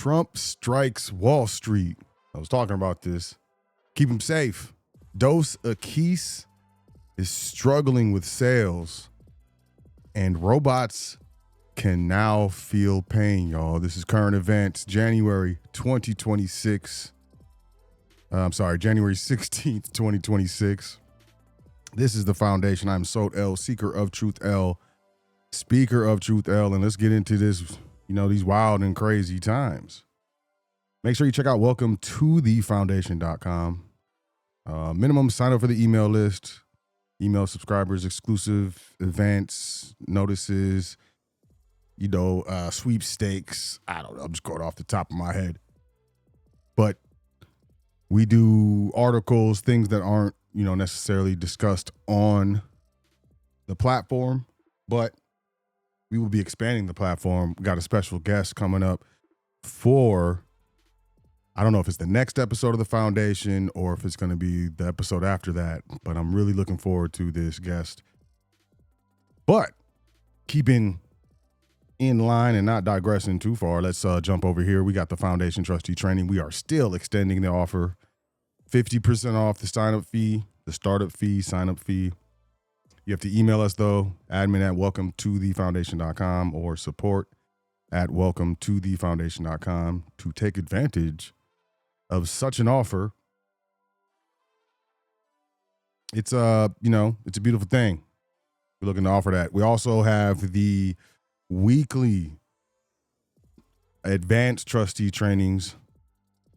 Trump strikes Wall Street. I was talking about this. Keep them safe. EQUIS is struggling with sales, and robots can now feel pain, y'all. This is current events, January 2026. January 16th, 2026. This is the foundation. I'm Sot L, seeker of truth L, speaker of truth L, and let's get into this, these wild and crazy times. Make sure you check out welcome to thefoundation.com. Minimum sign up for the email list, email subscribers, exclusive events, notices, sweepstakes. I don't know. I'm just going off the top of my head. But we do articles, things that aren't, necessarily discussed on the platform, but we will be expanding the platform. We got a special guest coming up for, I don't know if it's the next episode of the foundation or if it's going to be the episode after that, but I'm really looking forward to this guest. But keeping in line and not digressing too far, let's jump over here. We got the foundation trustee training. We are still extending the offer. 50% off the sign-up fee, the startup fee, sign-up fee. You have to email us, though, admin at welcometothefoundation.com or support at welcometothefoundation.com to take advantage of such an offer. It's it's a beautiful thing. We're looking to offer that. We also have the weekly advanced trustee trainings.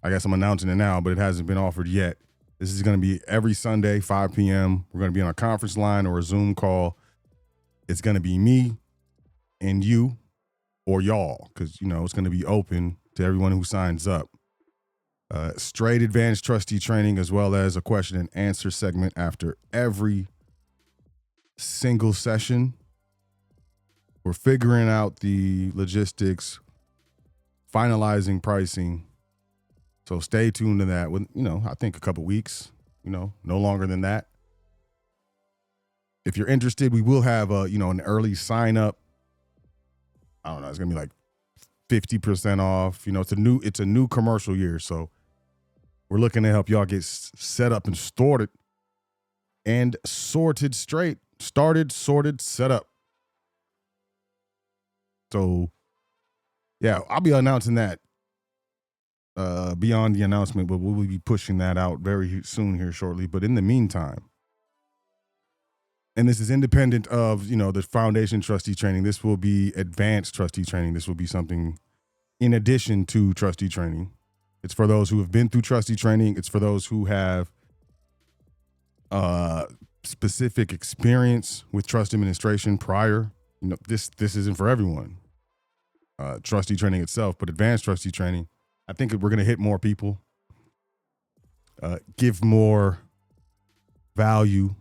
I guess I'm announcing it now, but it hasn't been offered yet. This is going to be every Sunday, 5 p.m. We're going to be on a conference line or a Zoom call. It's going to be me and you or y'all, because, it's going to be open to everyone who signs up. Straight advanced trustee training, as well as a question and answer segment after every single session. We're figuring out the logistics, finalizing pricing. So stay tuned to that with, I think a couple weeks, no longer than that. If you're interested, we will have an early sign up. I don't know. It's going to be like 50% off. It's a new commercial year. So we're looking to help y'all get set up and sorted straight. Started, sorted, set up. So yeah, I'll be announcing that. Beyond the announcement, but we'll be pushing that out very soon here shortly. But in the meantime, and this is independent of, the foundation trustee training, this will be advanced trustee training. This will be something in addition to trustee training. It's for those who have been through trustee training. It's for those who have specific experience with trust administration prior. This isn't for everyone. Trustee training itself, but advanced trustee training, I think we're going to hit more people, give more value,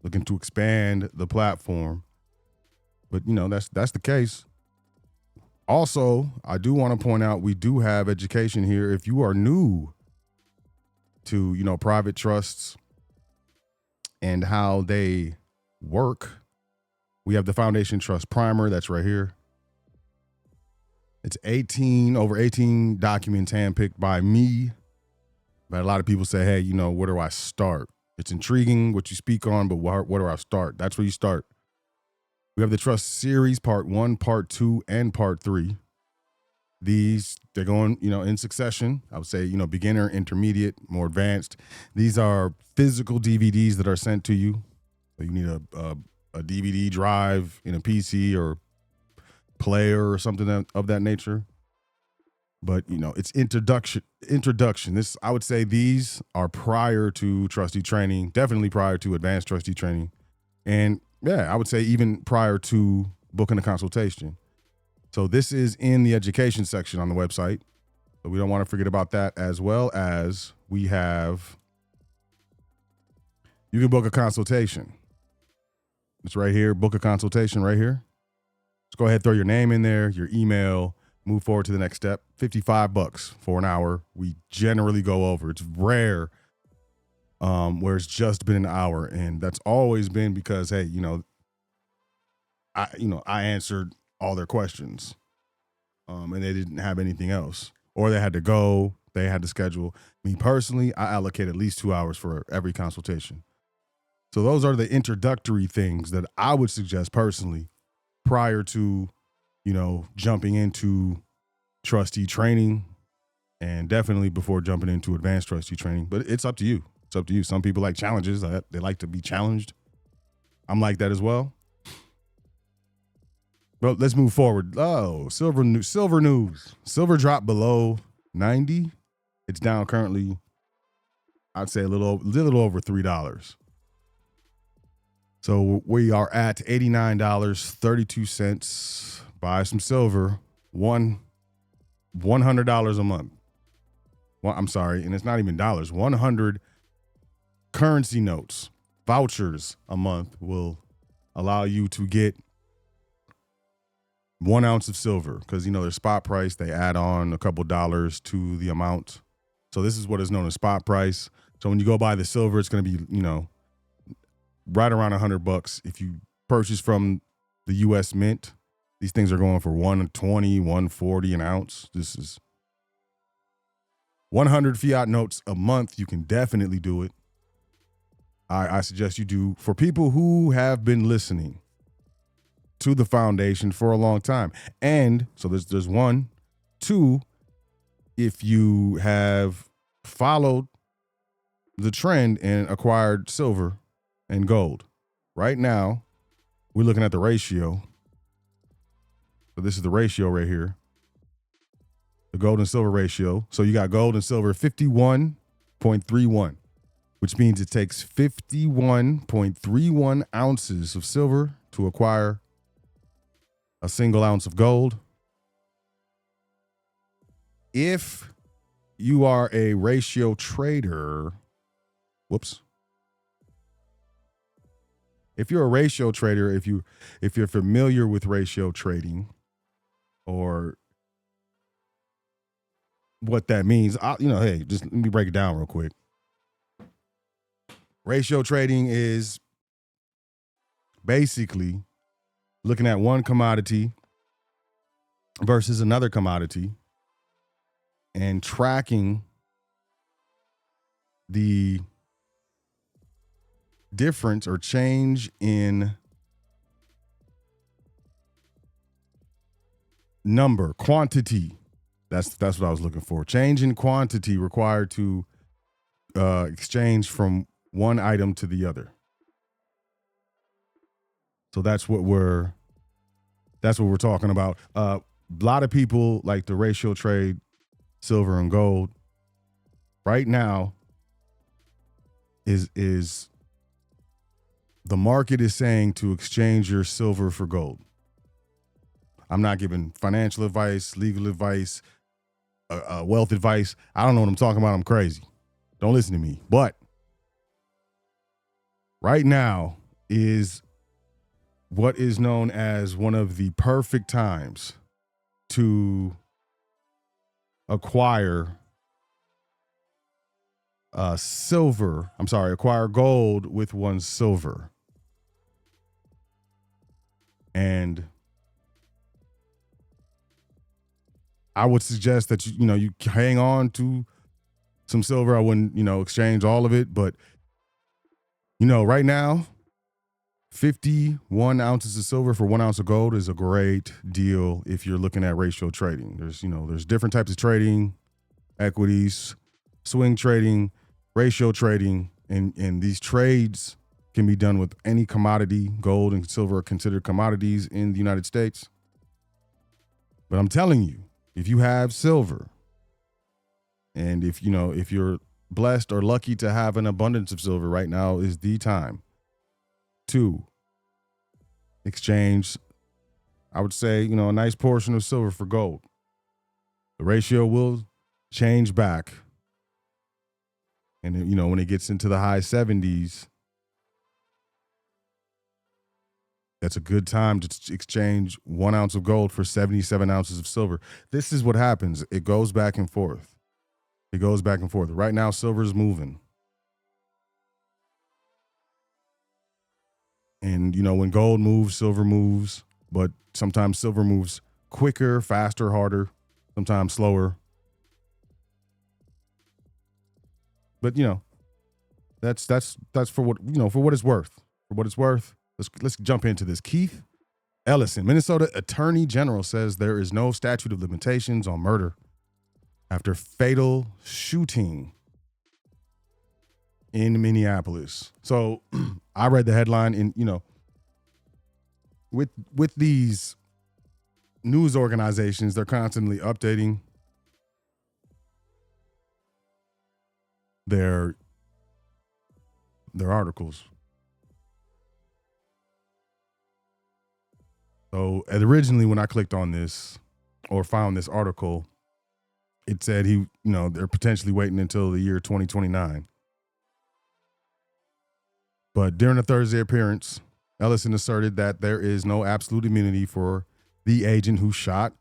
looking to expand the platform. But, that's the case. Also, I do want to point out we do have education here. If you are new to, private trusts and how they work, we have the Foundation Trust Primer. That's right here. It's over 18 documents handpicked by me. But a lot of people say, hey, where do I start? It's intriguing what you speak on, but where do I start? That's where you start. We have the Trust Series, Part 1, Part 2, and Part 3. They're going, in succession. I would say, beginner, intermediate, more advanced. These are physical DVDs that are sent to you. So you need a DVD drive in a PC or player or something of that nature. But it's introduction. This, I would say, these are prior to trustee training, definitely prior to advanced trustee training, and I would say even prior to booking a consultation. So this is in the education section on the website, but we don't want to forget about that, as well as we have, you can book a consultation. It's right here, book a consultation right here. Just go ahead, throw your name in there, your email, move forward to the next step. $55 for an hour. We generally go over. It's rare where it's just been an hour, and that's always been because, hey, I answered all their questions. and they didn't have anything else, or they had to go, they had to schedule. Me personally, I allocate at least 2 hours for every consultation. So those are the introductory things that I would suggest personally prior to, jumping into trustee training, and definitely before jumping into advanced trustee training. But it's up to you. It's up to you. Some people like challenges. They like to be challenged. I'm like that as well. But let's move forward. Oh, silver news. Silver dropped below 90. It's down currently, I'd say a little over $3. So we are at $89.32. Buy some silver. $100 a month. Well, I'm sorry, and it's not even dollars. 100 currency notes, vouchers a month will allow you to get 1 ounce of silver, because their spot price, they add on a couple dollars to the amount. So this is what is known as spot price. So when you go buy the silver, it's going to be, right around $100. If you purchase from the U.S. Mint, these things are going for $120, $140 an ounce. This is 100 fiat notes a month. You can definitely do it. I suggest you do. For people who have been listening to the foundation for a long time. And so there's one. Two, if you have followed the trend and acquired silver and gold. Right now, we're looking at the ratio. So this is the ratio right here. The gold and silver ratio. So you got gold and silver 51.31, which means it takes 51.31 ounces of silver to acquire a single ounce of gold. If you are a ratio trader, if you're a ratio trader, if you're familiar with ratio trading or what that means, hey, just let me break it down real quick. Ratio trading is basically looking at one commodity versus another commodity and tracking the difference or change in quantity. That's what I was looking for. Change in quantity required to exchange from one item to the other. So that's what we're talking about. A lot of people like to ratio trade silver and gold. Right now is the market is saying to exchange your silver for gold. I'm not giving financial advice, legal advice, wealth advice. I don't know what I'm talking about. I'm crazy. Don't listen to me. But right now is what is known as one of the perfect times to acquire acquire gold with one's silver. And I would suggest that you hang on to some silver. I wouldn't, exchange all of it, but right now, 51 ounces of silver for 1 ounce of gold is a great deal if you're looking at ratio trading. There's different types of trading, equities, swing trading, ratio trading, and these trades can be done with any commodity. Gold and silver are considered commodities in the United States. But I'm telling you, if you have silver, and if you're blessed or lucky to have an abundance of silver, right now is the time to exchange, I would say, a nice portion of silver for gold. The ratio will change back. And, when it gets into the high 70s, that's a good time to exchange 1 ounce of gold for 77 ounces of silver. This is what happens. It goes back and forth. Right now, silver is moving. And, when gold moves, silver moves. But sometimes silver moves quicker, faster, harder, sometimes slower. But that's for what for what it's worth. For what it's worth, let's jump into this. Keith Ellison, Minnesota Attorney General, says there is no statute of limitations on murder after fatal shooting in Minneapolis. So I read the headline, and with these news organizations, they're constantly updating their articles. So originally, when I clicked on this or found this article, it said they're potentially waiting until the year 2029. But during a Thursday appearance, Ellison asserted that there is no absolute immunity for the agent who shot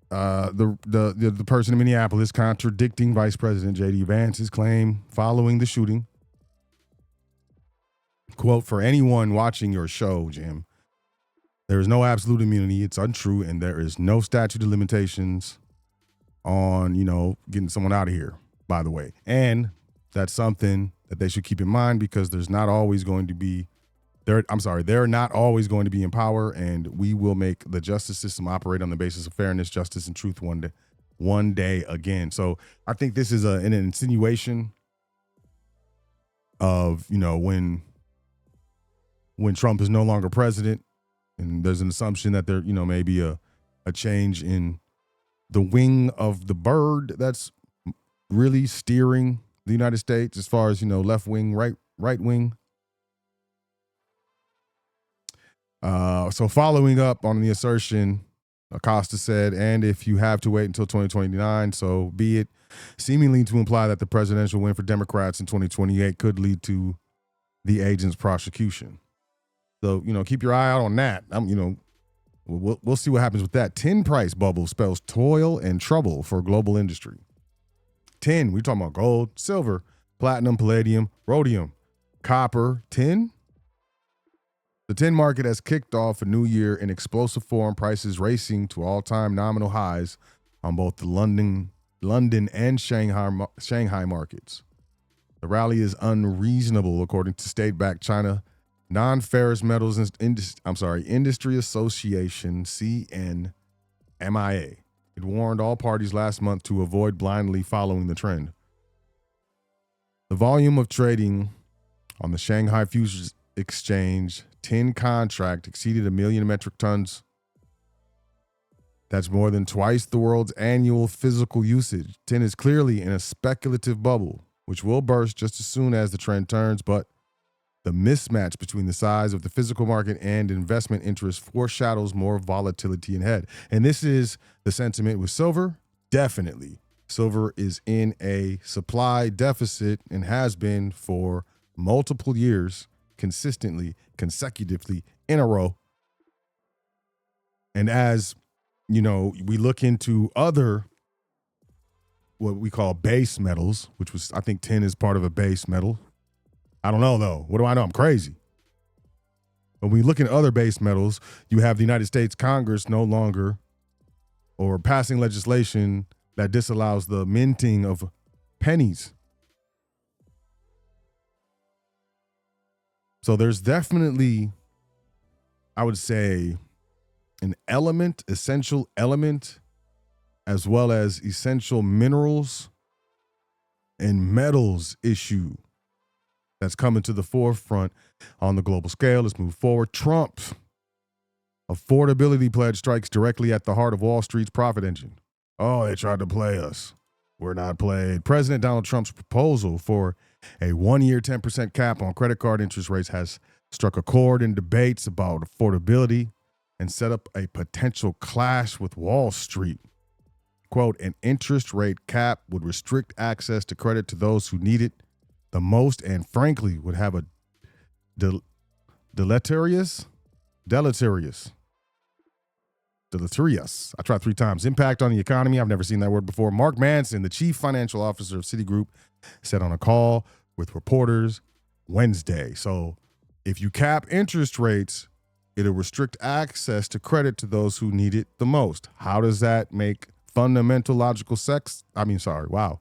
the person in Minneapolis, contradicting Vice President J.D. Vance's claim following the shooting. Quote, "For anyone watching your show, Jim, there is no absolute immunity. It's untrue, and there is no statute of limitations on, getting someone out of here, by the way. And that's something that they should keep in mind because they're not always going to be in power, and we will make the justice system operate on the basis of fairness, justice, and truth one day again." So I think this is an insinuation of, when Trump is no longer president, and there's an assumption that there, may be a change in the wing of the bird that's really steering the United States as far as, left wing, right wing. So following up on the assertion, Acosta said, "And if you have to wait until 2029, so be it," seemingly to imply that the presidential win for Democrats in 2028 could lead to the agent's prosecution. So, keep your eye out on that. We'll see what happens with that. Tin price bubble spells toil and trouble for global industry. Tin, we're talking about gold, silver, platinum, palladium, rhodium, copper, tin. The tin market has kicked off a new year in explosive form, prices racing to all-time nominal highs on both the London and Shanghai markets. The rally is unreasonable, according to state-backed China Non-Ferrous Metals Industry Association, CNMIA. It warned all parties last month to avoid blindly following the trend. The volume of trading on the Shanghai Futures Exchange tin contract exceeded 1 million metric tons. That's more than twice the world's annual physical usage. Tin is clearly in a speculative bubble, which will burst just as soon as the trend turns, but the mismatch between the size of the physical market and investment interest foreshadows more volatility ahead. And this is the sentiment with silver. Definitely. Silver is in a supply deficit and has been for multiple years, consistently, consecutively, in a row. And as, we look into other, what we call base metals, which was, I think tin is part of a base metal. I don't know, though. What do I know? I'm crazy. But when you look at other base metals, you have the United States Congress no longer or passing legislation that disallows the minting of pennies. So there's definitely, I would say, an essential element, as well as essential minerals and metals issue that's coming to the forefront on the global scale. Let's move forward. Trump affordability pledge strikes directly at the heart of Wall Street's profit engine. Oh, they tried to play us. We're not played. President Donald Trump's proposal for a 1-year 10% cap on credit card interest rates has struck a chord in debates about affordability and set up a potential clash with Wall Street. Quote, "An interest rate cap would restrict access to credit to those who need it the most, and frankly would have a deleterious, I tried 3 times, impact on the economy." I've never seen that word before. Mark Manson, the chief financial officer of Citigroup, said on a call with reporters Wednesday. So if you cap interest rates, It'll restrict access to credit to those who need it the most. How does that make fundamental logical wow.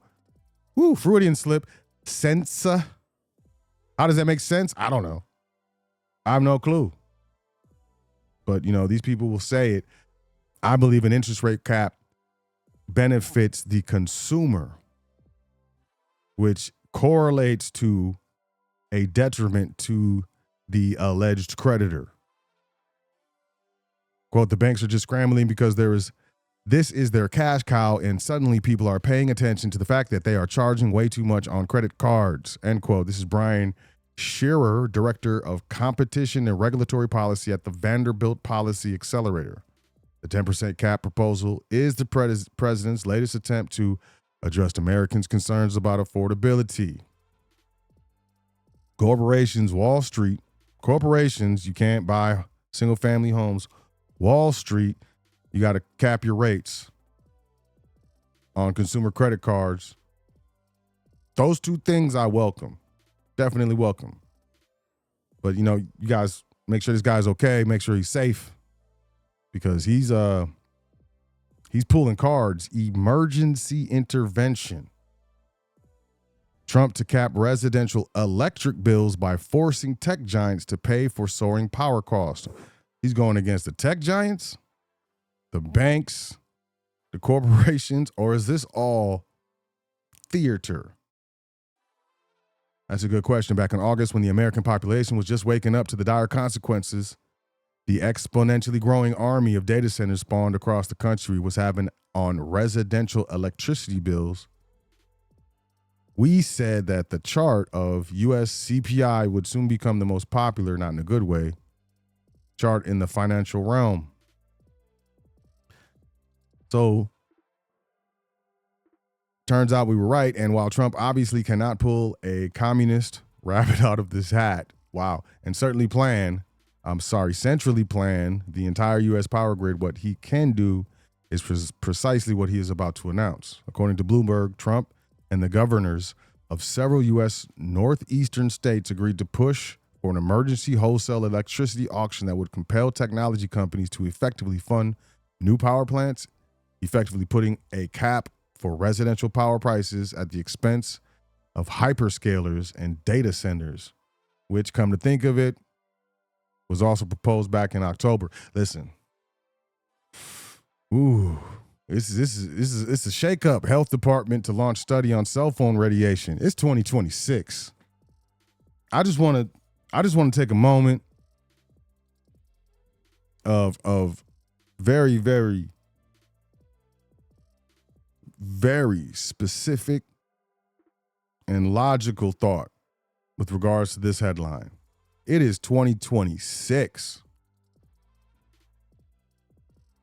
Freudian slip. Sense. How does that make sense? I don't know. I have no clue. But, these people will say it. I believe an interest rate cap benefits the consumer, which correlates to a detriment to the alleged creditor. Quote, the banks are just scrambling because this is their cash cow, and suddenly people are paying attention to the fact that they are charging way too much on credit cards, end quote. This is Brian Shearer, Director of Competition and Regulatory Policy at the Vanderbilt Policy Accelerator. The 10% cap proposal is the president's latest attempt to address Americans' concerns about affordability. Corporations, Wall Street, you can't buy single-family homes. Wall Street, you got to cap your rates on consumer credit cards. Those two things I welcome. Definitely welcome. But, you guys make sure this guy's okay. Make sure he's safe because he's pulling cards. Emergency intervention. Trump to cap residential electric bills by forcing tech giants to pay for soaring power costs. He's going against the tech giants, the banks, the corporations, or is this all theater? That's a good question. Back in August, when the American population was just waking up to the dire consequences the exponentially growing army of data centers spawned across the country was having on residential electricity bills, we said that the chart of U.S. CPI would soon become the most popular, not in a good way, chart in the financial realm. So, turns out we were right. And while Trump obviously cannot pull a communist rabbit out of this hat, and certainly centrally plan the entire U.S. power grid, what he can do is precisely what he is about to announce. According to Bloomberg, Trump and the governors of several U.S. northeastern states agreed to push for an emergency wholesale electricity auction that would compel technology companies to effectively fund new power plants, effectively putting a cap for residential power prices at the expense of hyperscalers and data centers, which, come to think of it, was also proposed back in October. Listen, this is a shakeup. Health Department to launch study on cell phone radiation. It's 2026. I just want to take a moment of very, very, very specific and logical thought with regards to this headline. It is 2026.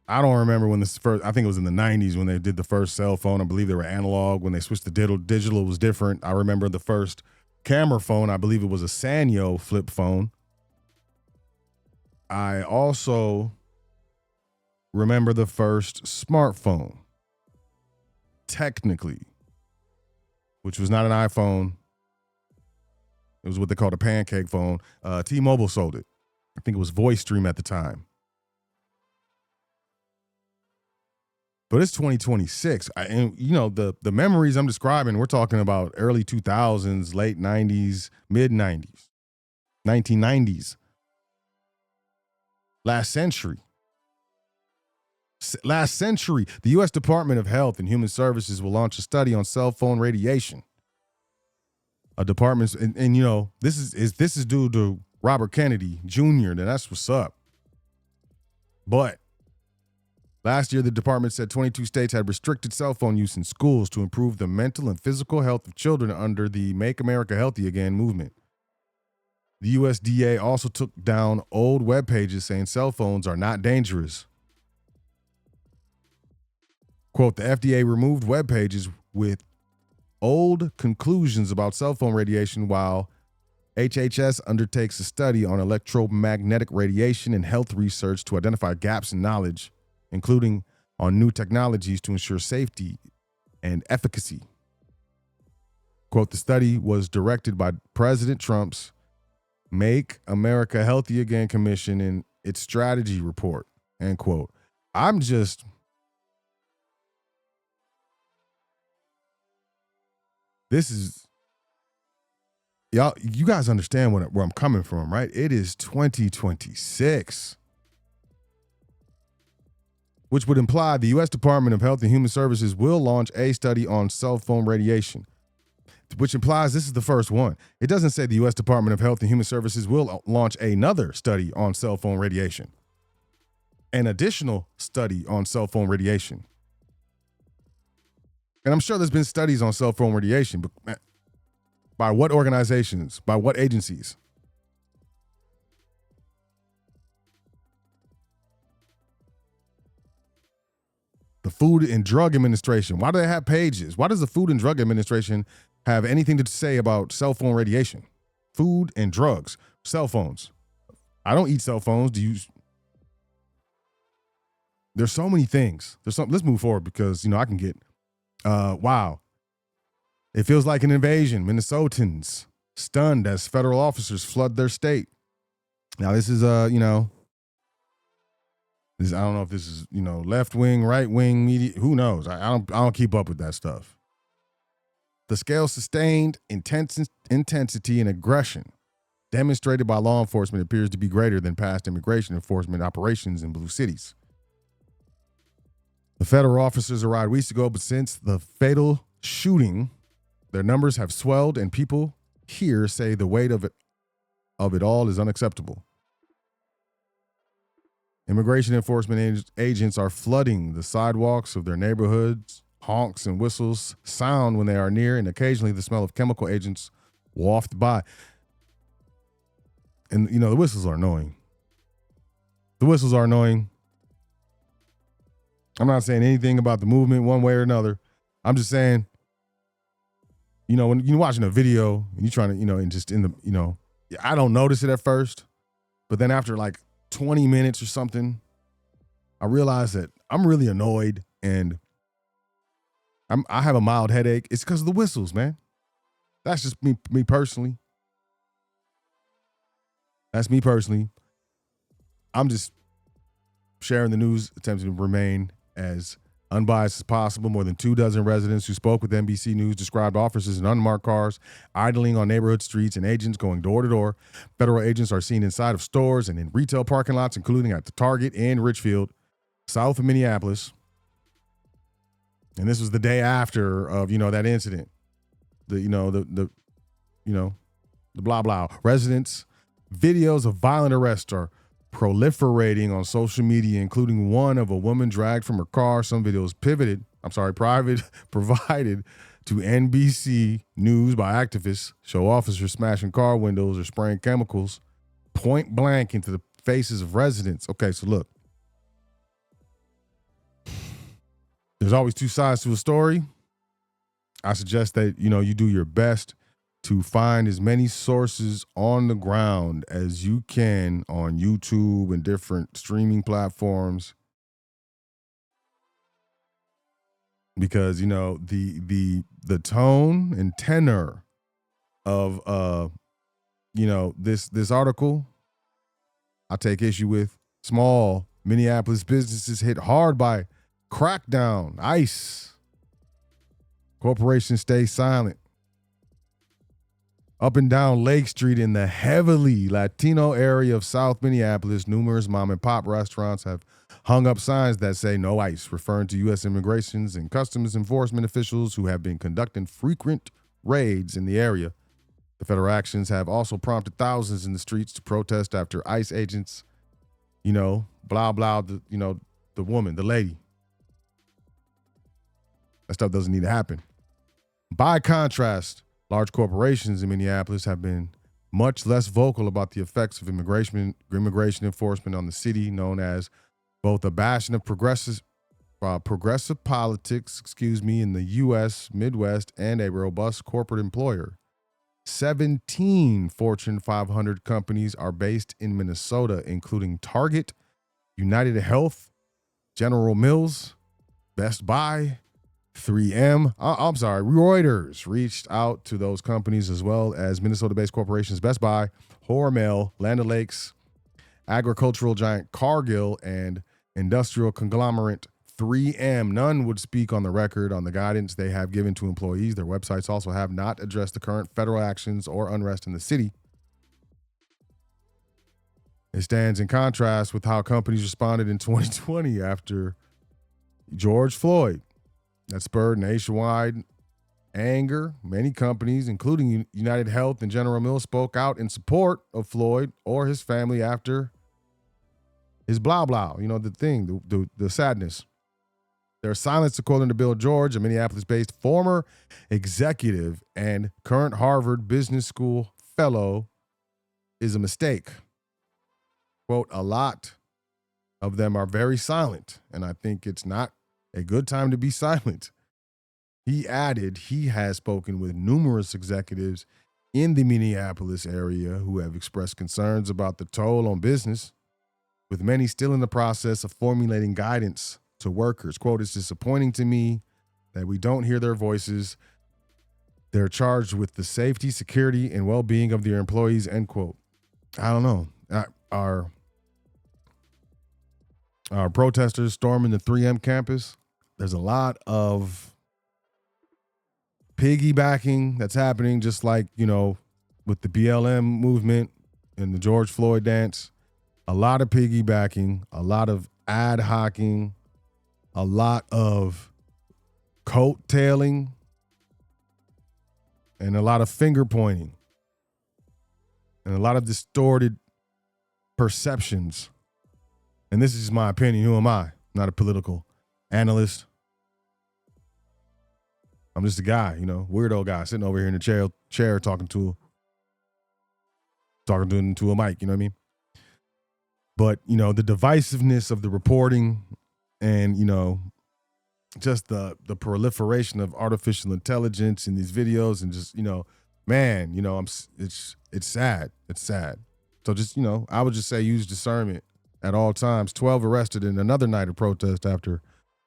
I don't remember when this first, I think it was in the 90s when they did the first cell phone. I believe they were analog. When they switched to digital, it was different. I remember the first camera phone. I believe it was a Sanyo flip phone. I also remember the first smartphone, technically, which was not an iPhone. It was what they called a pancake phone. T-Mobile sold it. I think it was VoiceStream at the time. But it's 2026. The memories I'm describing, we're talking about early 2000s, late 90s, mid 90s, 1990s. Last century. The U.S. Department of Health and Human Services will launch a study on cell phone radiation. A department, this is due to Robert Kennedy Jr. Then that's what's up. But last year, the department said 22 states had restricted cell phone use in schools to improve the mental and physical health of children under the Make America Healthy Again movement. The USDA also took down old web pages saying cell phones are not dangerous. Quote, the FDA removed web pages with old conclusions about cell phone radiation while HHS undertakes a study on electromagnetic radiation and health research to identify gaps in knowledge, including on new technologies to ensure safety and efficacy. Quote, the study was directed by President Trump's Make America Healthy Again Commission and its strategy report, end quote. I'm just, this is, y'all, you guys understand where I'm coming from, right? It is 2026, which would imply the U.S. Department of Health and Human Services will launch a study on cell phone radiation, which implies this is the first one. It doesn't say the U.S. Department of Health and Human Services will launch another study on cell phone radiation, an additional study on cell phone radiation. And I'm sure there's been studies on cell phone radiation, but by what organizations? By what agencies? The Food and Drug Administration. Why do they have pages? Why does the Food and Drug Administration have anything to say about cell phone radiation? Food and drugs, cell phones. I don't eat cell phones. Do you? There's so many things. Let's move forward because, I can get, wow. It feels like an invasion. Minnesotans stunned as federal officers flood their state. Now, this is, I don't know if this is, left wing, right wing media. Who knows? I don't keep up with that stuff. The scale sustained intensity and aggression demonstrated by law enforcement appears to be greater than past immigration enforcement operations in blue cities. The federal officers arrived weeks ago, but since the fatal shooting, their numbers have swelled, and people here say the weight of it all is unacceptable. Immigration enforcement agents are flooding the sidewalks of their neighborhoods. Honks and whistles sound when they are near, and occasionally the smell of chemical agents waft by. And, the whistles are annoying. I'm not saying anything about the movement one way or another. I'm just saying, when you're watching a video and you're trying to, and just in the, I don't notice it at first, but then after like 20 minutes or something, I realize that I'm really annoyed and I have a mild headache. It's because of the whistles, man. That's just me personally. That's me personally. I'm just sharing the news, attempting to remain as unbiased as possible. More than 24 residents who spoke with NBC News described officers in unmarked cars idling on neighborhood streets and agents going door to door. Federal agents are seen inside of stores and in retail parking lots, including at the Target in Richfield, south of Minneapolis. And this was the day after of, that incident. The blah, blah. Residents, videos of violent arrests are proliferating on social media, including one of a woman dragged from her car. Some videos provided to NBC News by activists show officers smashing car windows or spraying chemicals point blank into the faces of residents. Okay, so look. There's always two sides to a story. I suggest that, you do your best to find as many sources on the ground as you can on YouTube and different streaming platforms. Because, the tone and tenor of, this article, I take issue with. Small Minneapolis businesses hit hard by crackdown. ICE. Corporations stay silent. Up and down Lake Street in the heavily Latino area of South Minneapolis, numerous mom and pop restaurants have hung up signs that say no ICE, referring to U.S. immigrations and customs enforcement officials who have been conducting frequent raids in the area. The federal actions have also prompted thousands in the streets to protest after ICE agents, blah, blah, the woman, the lady. That stuff doesn't need to happen. By contrast, large corporations in Minneapolis have been much less vocal about the effects of immigration enforcement on the city, known as both a bastion of progressive politics, in the U.S. Midwest and a robust corporate employer. 17 Fortune 500 companies are based in Minnesota, including Target, United Health, General Mills, Best Buy, 3M. Reuters reached out to those companies as well as Minnesota-based corporations Best Buy, Hormel, Land O'Lakes, agricultural giant Cargill, and industrial conglomerate 3M. None would speak on the record on the guidance they have given to employees. Their websites also have not addressed the current federal actions or unrest in the city. It stands in contrast with how companies responded in 2020 after George Floyd. That spurred nationwide anger. Many companies, including United Health and General Mills, spoke out in support of Floyd or his family after his blah blah, the sadness. Their silence, according to Bill George, a Minneapolis-based former executive and current Harvard Business School fellow, is a mistake. Quote, a lot of them are very silent, and I think it's not a good time to be silent. He added he has spoken with numerous executives in the Minneapolis area who have expressed concerns about the toll on business, with many still in the process of formulating guidance to workers. Quote, it's disappointing to me that we don't hear their voices. They're charged with the safety, security, and well-being of their employees, end quote. I don't know. Our protesters storming the 3M campus, there's a lot of piggybacking that's happening, just like, with the BLM movement and the George Floyd dance. A lot of piggybacking, a lot of ad hocing, a lot of coattailing, and a lot of finger pointing, and a lot of distorted perceptions. And this is just my opinion. Who am I? I'm not a political analyst. I'm just a guy, weirdo guy sitting over here in the chair talking to a mic, you know what I mean? But, the divisiveness of the reporting and, just the proliferation of artificial intelligence in these videos and just, it's sad. It's sad. So just, I would just say use discernment at all times. 12 arrested in another night of protest after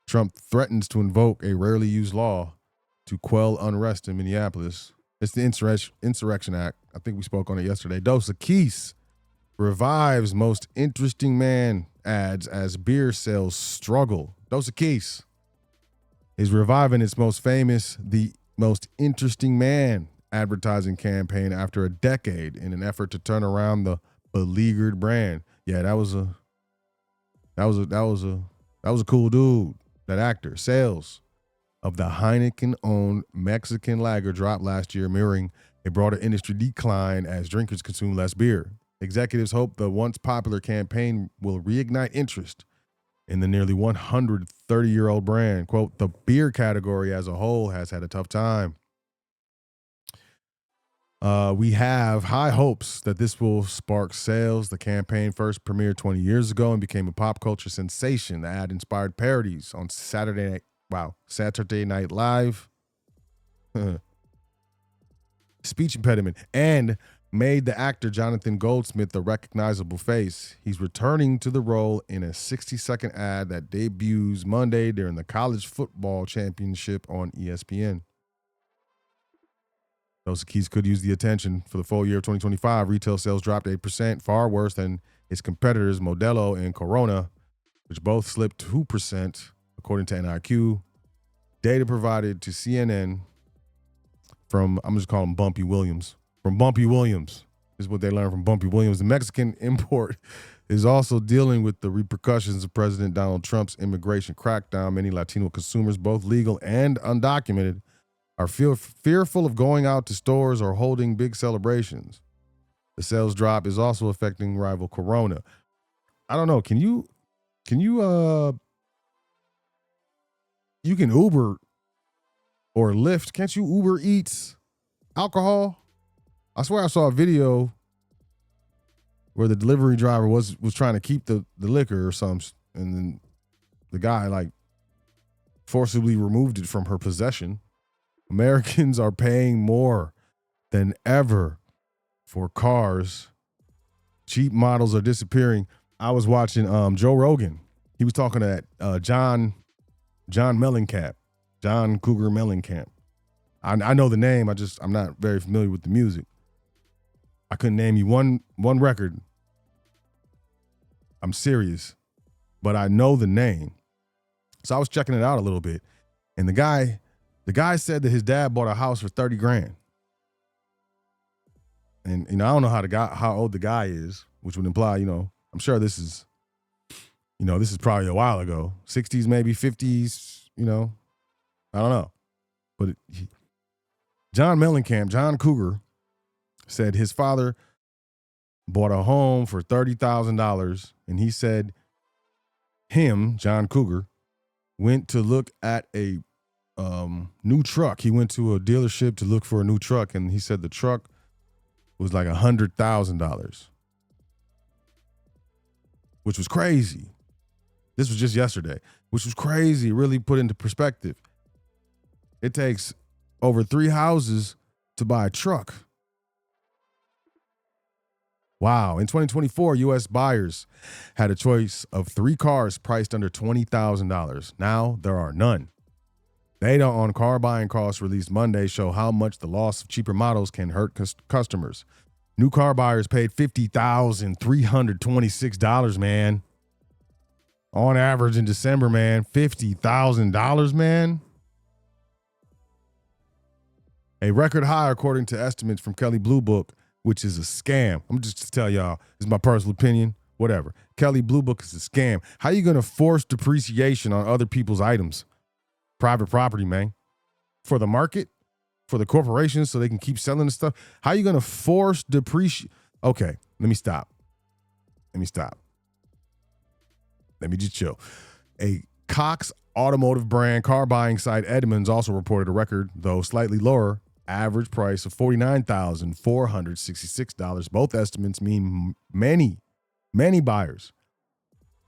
Trump threatens to invoke a rarely used law to quell unrest in Minneapolis. It's the Insurrection Act. I think we spoke on it yesterday. Dos Equis revives most interesting man ads as beer sales struggle. Dos Equis is reviving its most famous, the most interesting man advertising campaign after a decade in an effort to turn around the beleaguered brand. Yeah, that was a cool dude. That actor. Sales of the Heineken-owned Mexican lager dropped last year, mirroring a broader industry decline as drinkers consume less beer. Executives hope the once popular campaign will reignite interest in the nearly 130-year-old brand. Quote, the beer category as a whole has had a tough time. We have high hopes that this will spark sales. The campaign first premiered 20 years ago and became a pop culture sensation. The ad inspired parodies on Saturday Night Live, speech impediment, and made the actor Jonathan Goldsmith a recognizable face. He's returning to the role in a 60-second ad that debuts Monday during the college football championship on ESPN. Dos Equis could use the attention. For the full year of 2025, retail sales dropped 8%, far worse than its competitors Modelo and Corona, which both slipped 2%, according to NIQ. Data provided to CNN from, I'm just calling him Bumpy Williams. From Bumpy Williams is what they learned from Bumpy Williams. The Mexican import is also dealing with the repercussions of President Donald Trump's immigration crackdown. Many Latino consumers, both legal and undocumented, are fearful of going out to stores or holding big celebrations. The sales drop is also affecting rival Corona. I don't know. You can Uber or Lyft. Can't you Uber Eats alcohol? I swear I saw a video where the delivery driver was trying to keep the liquor or something, and then the guy forcibly removed it from her possession. Americans are paying more than ever for cars. Cheap models are disappearing. I was watching Joe Rogan. He was talking to John Mellencamp, John Cougar Mellencamp. I know the name. I'm not very familiar with the music. I couldn't name you one record I'm serious, but I know the name. So I was checking it out a little bit, and the guy said that his dad bought a house for 30 grand. And I don't know how old the guy is, which would imply, I'm sure this is probably a while ago, 60s, maybe 50s, I don't know. But John Mellencamp, John Cougar, said his father bought a home for $30,000, and he said John Cougar, went to look at a new truck. He went to a dealership to look for a new truck, and he said the truck was like $100,000, which was crazy. This was just yesterday, which was crazy. Really put into perspective. It takes over 3 houses to buy a truck. Wow. In 2024, U.S. buyers had a choice of 3 cars priced under $20,000. Now there are none. Data on car buying costs released Monday show how much the loss of cheaper models can hurt customers. New car buyers paid $50,326, man. On average in December, man. $50,000, man. A record high according to estimates from Kelley Blue Book, which is a scam. I'm just to tell y'all, this is my personal opinion, whatever. Kelley Blue Book is a scam. How you going to force depreciation on other people's items? Private property, man. For the market? For the corporations so they can keep selling the stuff? How you going to force depreciation? Okay, let me stop. Let me just chill. A Cox automotive brand car buying site Edmunds also reported a record, though slightly lower, average price of $49,466. Both estimates mean many buyers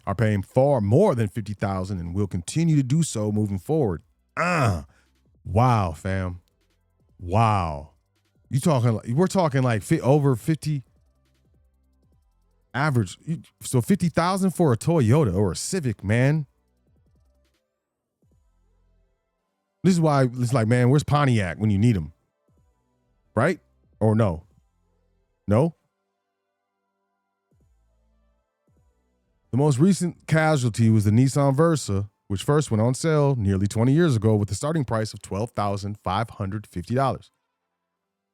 are paying far more than $50,000 and will continue to do so moving forward. Wow, fam. Wow. We're talking like over 50 average. So $50,000 for a Toyota or a Civic, man. This is why it's like, man, where's Pontiac when you need them? Right? Or no? No? The most recent casualty was the Nissan Versa, which first went on sale nearly 20 years ago with a starting price of $12,550.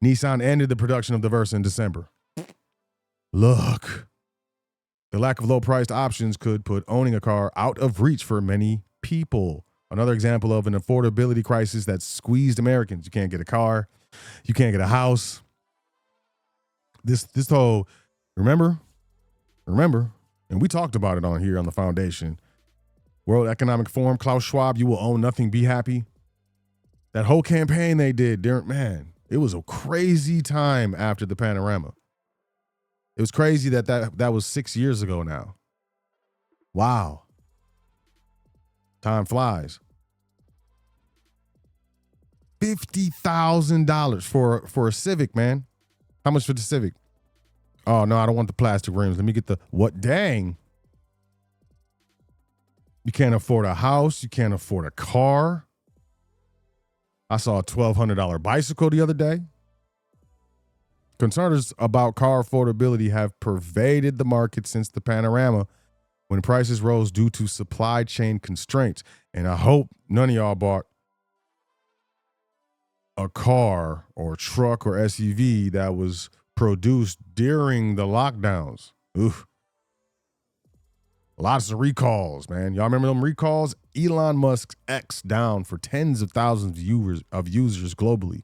Nissan ended the production of the Versa in December. Look, the lack of low-priced options could put owning a car out of reach for many people. Another example of an affordability crisis that squeezed Americans. You can't get a car. You can't get a house. This whole, remember, and we talked about it on here on the foundation. World Economic Forum, Klaus Schwab, you will own nothing, be happy. That whole campaign they did, man, it was a crazy time after the panorama. It was crazy that was 6 years ago now. Wow. Time flies. $50,000 for a Civic, man. How much for the Civic? Oh, no, I don't want the plastic rims. Let me get the, what? Dang. You can't afford a house. You can't afford a car. I saw a $1,200 bicycle the other day. Concerns about car affordability have pervaded the market since the panorama when prices rose due to supply chain constraints. And I hope none of y'all bought a car or truck or SUV that was produced during the lockdowns. Oof. Lots of recalls, man. Y'all remember them recalls? Elon Musk's X down for tens of thousands of users globally.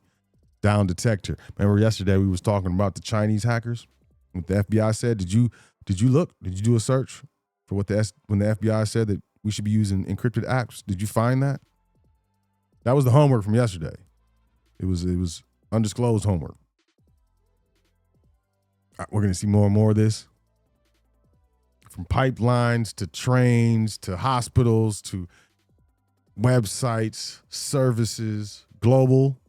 Down detector. Remember yesterday we was talking about the Chinese hackers? What the FBI said? Did you look? Did you do a search for when the FBI said that we should be using encrypted apps? Did you find that? That was the homework from yesterday. It was undisclosed homework. We're going to see more and more of this. From pipelines to trains to hospitals to websites, services, global,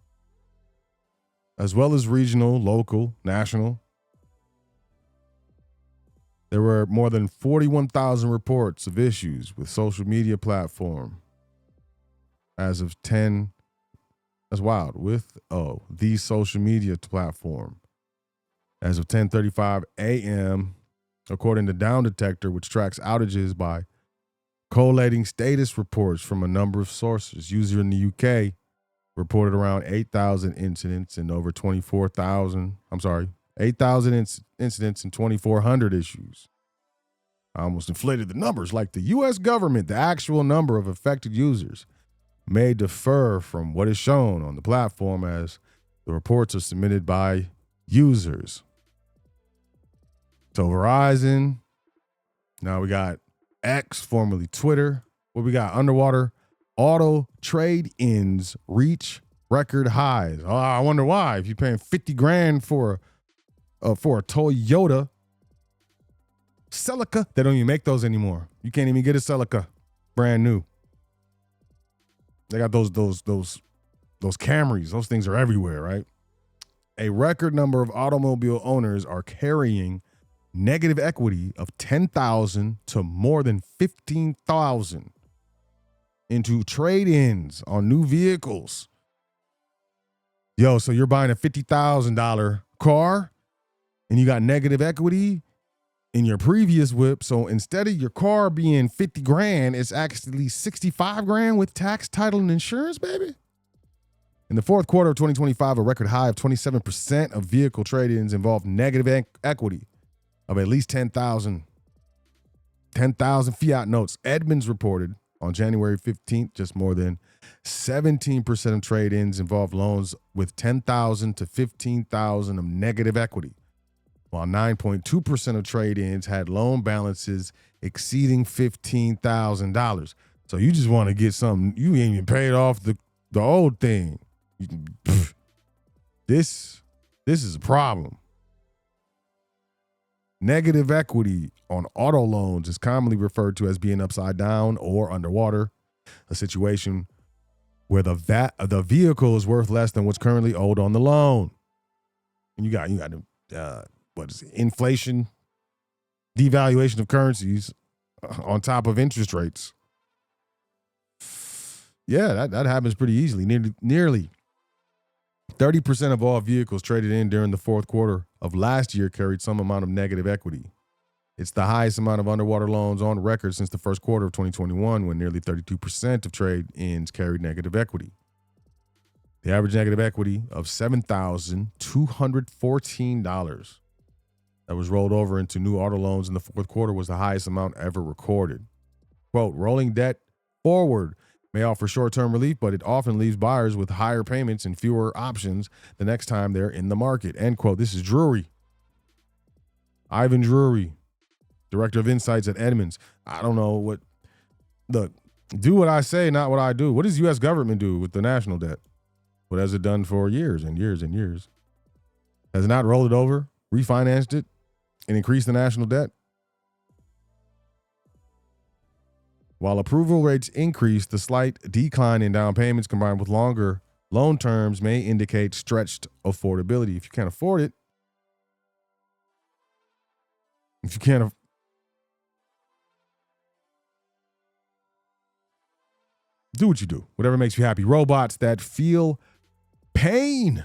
as well as regional, local, national. There were more than 41,000 reports of issues with social media platform as of 10. That's wild. With the social media platform as of 10:35 a.m. according to Down Detector, which tracks outages by collating status reports from a number of sources. User in the UK reported around 8,000 incidents and over 8,000 incidents and 2,400 issues. I almost inflated the numbers. Like the U.S. government, the actual number of affected users may differ from what is shown on the platform as the reports are submitted by users. So Verizon, now we got X, formerly Twitter. What we got? Underwater auto trade-ins reach record highs. Oh, I wonder why. If you're paying $50,000 for a Toyota Celica, they don't even make those anymore. You can't even get a Celica brand new. They got those Camrys. Those things are everywhere, right? A record number of automobile owners are carrying negative equity of 10,000 to more than 15,000 into trade-ins on new vehicles. Yo, so you're buying a $50,000 car and you got negative equity in your previous whip. So instead of your car being $50,000, it's actually $65,000 with tax, title, and insurance, baby. In the fourth quarter of 2025, a record high of 27% of vehicle trade-ins involved negative equity of at least 10,000 fiat notes. Edmunds reported on January 15th, just more than 17% of trade-ins involved loans with 10,000 to 15,000 of negative equity, while 9.2% of trade-ins had loan balances exceeding $15,000. So you just want to get something, you ain't even paid off the old thing. This is a problem. Negative equity on auto loans is commonly referred to as being upside down or underwater, a situation where the vehicle is worth less than what's currently owed on the loan. And you got what is it? Inflation, devaluation of currencies on top of interest rates. Yeah, that happens pretty easily. Nearly 30% of all vehicles traded in during the fourth quarter of last year carried some amount of negative equity. It's the highest amount of underwater loans on record since the first quarter of 2021, when nearly 32% of trade-ins carried negative equity. The average negative equity of $7,214 that was rolled over into new auto loans in the fourth quarter was the highest amount ever recorded. Quote, rolling debt forward may offer short-term relief, but it often leaves buyers with higher payments and fewer options the next time they're in the market. End quote. This is Drury. Ivan Drury, Director of Insights at Edmunds. I don't know what. Look, do what I say, not what I do. What does the U.S. government do with the national debt? What has it done for years and years and years? Has it not rolled it over, refinanced it, and increased the national debt? While approval rates increase, the slight decline in down payments combined with longer loan terms may indicate stretched affordability. If you can't afford it, do what you do, whatever makes you happy. Robots that feel pain.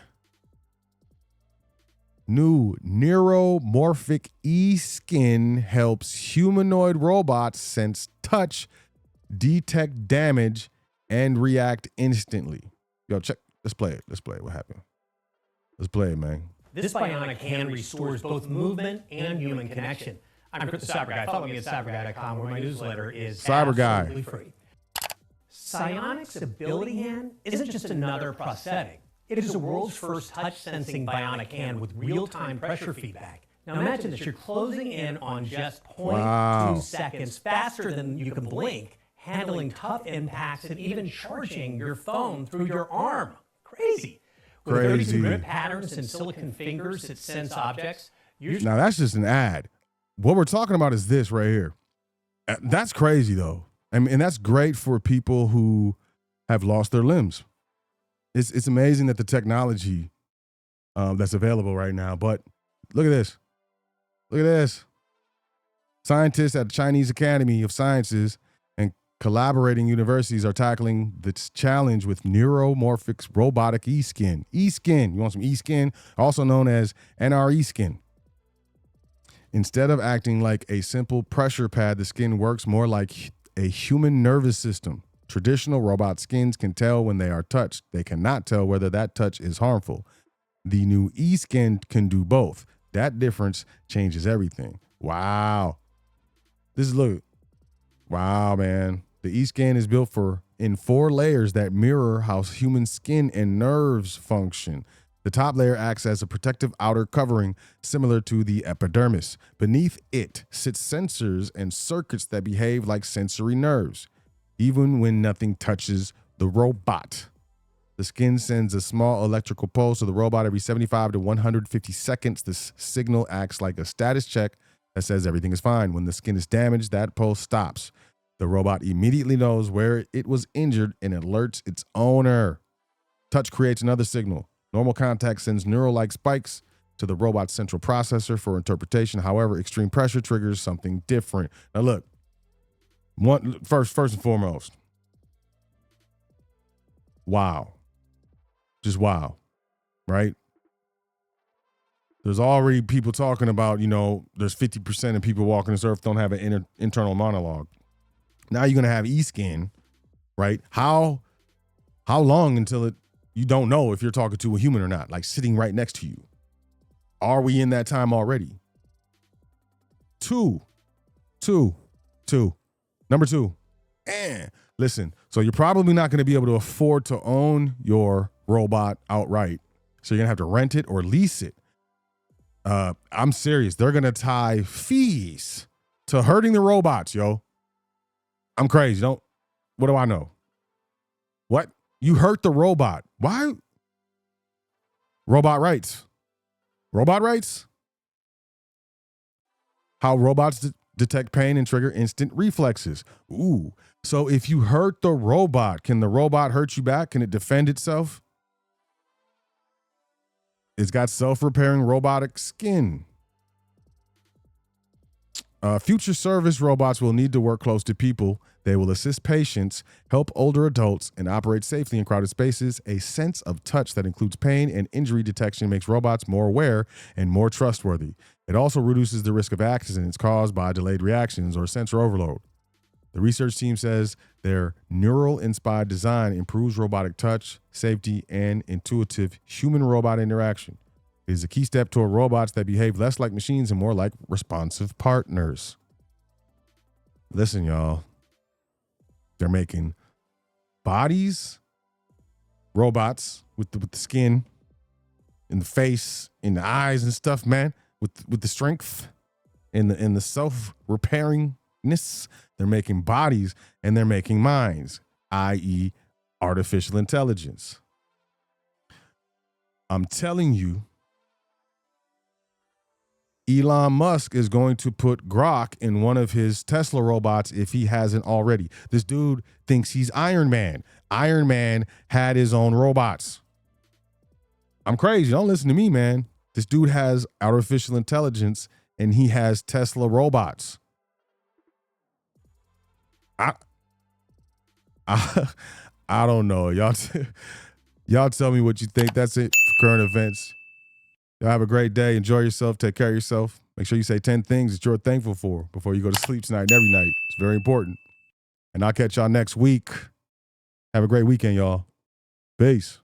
New neuromorphic e-skin helps humanoid robots sense touch, detect damage, and react instantly. Yo, check. Let's play it. What happened? Let's play it, man. This bionic hand restores both movement and human connection. I'm Chris the Cyber Guy. Follow me at cyberguy.com, where my newsletter is Cyber Guy. Absolutely free. Psionic's ability hand isn't just another prosthetic. It is the world's first touch-sensing bionic hand with real-time pressure feedback. Now imagine that you're closing in on just 0.2 seconds faster than you can blink, handling tough impacts and even charging your phone through your arm. Crazy. With 32 grip patterns and silicon fingers that sense objects. Now that's just an ad. What we're talking about is this right here. That's crazy though. I mean, and that's great for people who have lost their limbs. It's amazing that the technology that's available right now. But look at this. Look at this. Scientists at the Chinese Academy of Sciences and collaborating universities are tackling this challenge with neuromorphic robotic e-skin. E-skin. You want some e-skin? Also known as NRE skin. Instead of acting like a simple pressure pad, the skin works more like a human nervous system. Traditional robot skins can tell when they are touched. They cannot tell whether that touch is harmful. The new e-skin can do both. That difference changes everything. Wow. Wow, man. The e-skin is built in 4 layers that mirror how human skin and nerves function. The top layer acts as a protective outer covering similar to the epidermis. Beneath it sits sensors and circuits that behave like sensory nerves, even when nothing touches the robot. The skin sends a small electrical pulse to the robot every 75 to 150 seconds. This signal acts like a status check that says everything is fine. When the skin is damaged, that pulse stops. The robot immediately knows where it was injured and alerts its owner. Touch creates another signal. Normal contact sends neural-like spikes to the robot's central processor for interpretation. However, extreme pressure triggers something different. Now look, first and foremost, wow. Just wow, right? There's already people talking about, there's 50% of people walking this earth don't have an internal monologue. Now you're going to have e-skin, right? How long until you don't know if you're talking to a human or not, like sitting right next to you? Are we in that time already? Number two, listen, so you're probably not going to be able to afford to own your robot outright. So you're going to have to rent it or lease it. I'm serious. They're going to tie fees to hurting the robots, yo. I'm crazy. What do I know? What? You hurt the robot. Why? Robot rights. How robots detect pain and trigger instant reflexes. Ooh. So if you hurt the robot, can the robot hurt you back? Can it defend itself? It's got self-repairing robotic skin. Future service robots will need to work close to people. They will assist patients, help older adults, and operate safely in crowded spaces. A sense of touch that includes pain and injury detection makes robots more aware and more trustworthy. It also reduces the risk of accidents caused by delayed reactions or sensor overload. The research team says their neural-inspired design improves robotic touch, safety, and intuitive human-robot interaction. It is a key step toward robots that behave less like machines and more like responsive partners. Listen, y'all. They're making bodies, robots with the skin, in the face, in the eyes and stuff, man, with the strength and the self-repairingness. They're making bodies and they're making minds, i.e., artificial intelligence. I'm telling you, Elon Musk is going to put Grok in one of his Tesla robots if he hasn't already. This dude thinks he's Iron Man. Iron Man had his own robots. I'm crazy. Don't listen to me, man. This dude has artificial intelligence and he has Tesla robots. I don't know. Y'all tell me what you think. That's it for current events. Y'all have a great day. Enjoy yourself. Take care of yourself. Make sure you say 10 things that you're thankful for before you go to sleep tonight and every night. It's very important. And I'll catch y'all next week. Have a great weekend, y'all. Peace.